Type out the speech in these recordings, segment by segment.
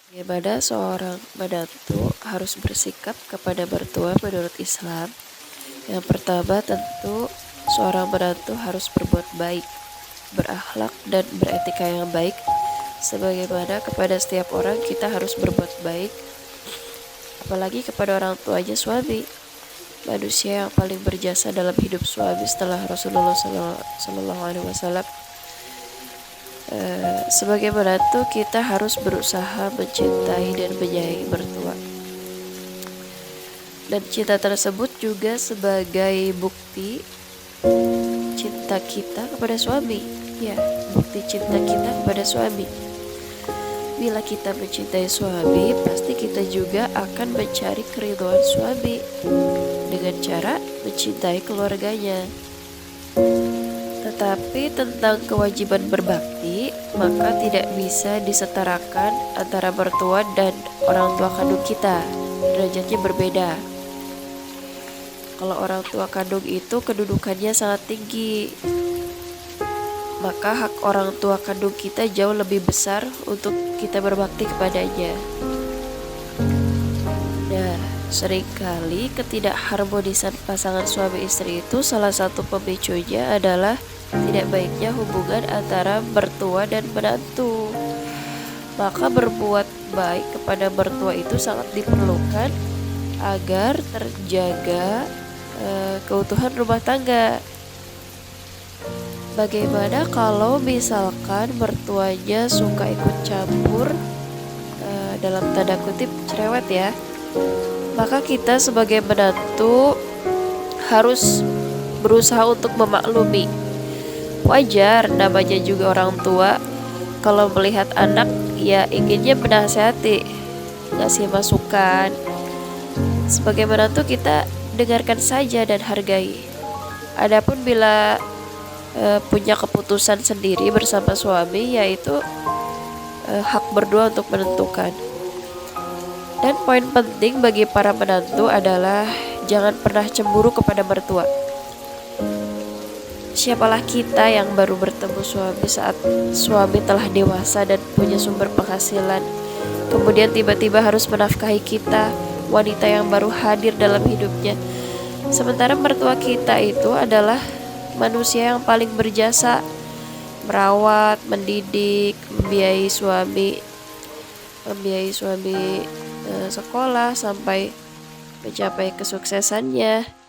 Bagaimana seorang menantu harus bersikap kepada mertua menurut Islam? Yang pertama tentu seorang menantu harus berbuat baik, berakhlak dan beretika yang baik. Sebagaimana kepada setiap orang kita harus berbuat baik, apalagi kepada orang tuanya suami. Manusia yang paling berjasa dalam hidup suami setelah Rasulullah SAW. Sebagai menantu kita harus berusaha mencintai dan menyayangi mertua. Dan cinta tersebut juga sebagai bukti cinta kita kepada suami. Ya, bukti cinta kita kepada suami. Bila kita mencintai suami, pasti kita juga akan mencari keridhaan suami dengan cara mencintai keluarganya. Tetapi tentang kewajiban berbakti, maka tidak bisa disetarakan antara mertua dan orang tua kandung kita. Derajatnya berbeda. Kalau orang tua kandung itu kedudukannya sangat tinggi, maka hak orang tua kandung kita jauh lebih besar untuk kita berbakti kepadanya. Nah, seringkali ketidakharmonisan pasangan suami istri itu salah satu pemicunya adalah tidak baiknya hubungan antara mertua dan menantu. Maka berbuat baik kepada mertua itu sangat diperlukan agar terjaga keutuhan rumah tangga. Bagaimana kalau misalkan mertuanya suka ikut campur, dalam tanda kutip cerewet ya, maka kita sebagai menantu harus berusaha untuk memaklumi. Wajar, namanya juga orang tua. Kalau melihat anak, ya inginnya menasihati, ngasih masukan. Sebagai menantu kita dengarkan saja dan hargai. Adapun bila punya keputusan sendiri bersama suami, yaitu hak berdua untuk menentukan. Dan poin penting bagi para menantu adalah jangan pernah cemburu kepada mertua. Siapalah kita yang baru bertemu suami saat suami telah dewasa dan punya sumber penghasilan, kemudian tiba-tiba harus menafkahi kita, wanita yang baru hadir dalam hidupnya. Sementara mertua kita itu adalah manusia yang paling berjasa, merawat, mendidik, membiayai suami sekolah sampai mencapai kesuksesannya.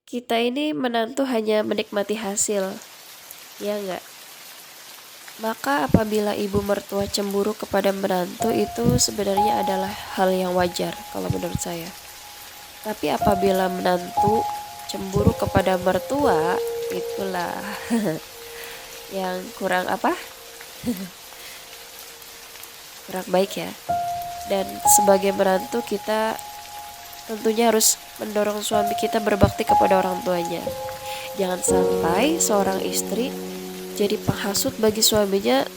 Kita ini menantu hanya menikmati hasil, ya enggak? Maka apabila ibu mertua cemburu kepada menantu, itu sebenarnya adalah hal yang wajar kalau menurut saya. Tapi apabila menantu cemburu kepada mertua, itulah yang kurang kurang baik ya. Dan sebagai menantu kita tentunya harus mendorong suami kita berbakti kepada orang tuanya. Jangan sampai seorang istri jadi penghasut bagi suaminya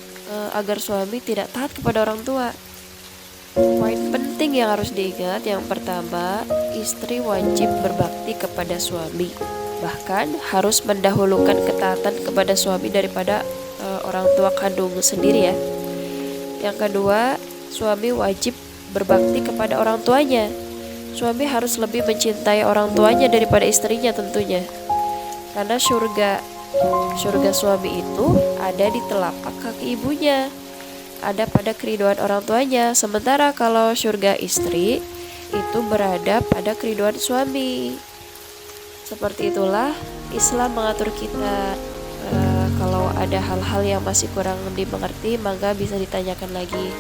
agar suami tidak taat kepada orang tua. Poin penting yang harus diingat, yang pertama, istri wajib berbakti kepada suami. Bahkan harus mendahulukan ketaatan kepada suami daripada orang tua kandung sendiri ya. Yang kedua, suami wajib berbakti kepada orang tuanya. Suami harus lebih mencintai orang tuanya daripada istrinya tentunya. Karena surga suami itu ada di telapak kaki ibunya, ada pada keridhaan orang tuanya. Sementara kalau surga istri itu berada pada keridhaan suami. Seperti itulah Islam mengatur kita. Kalau ada hal-hal yang masih kurang dimengerti, maka bisa ditanyakan lagi.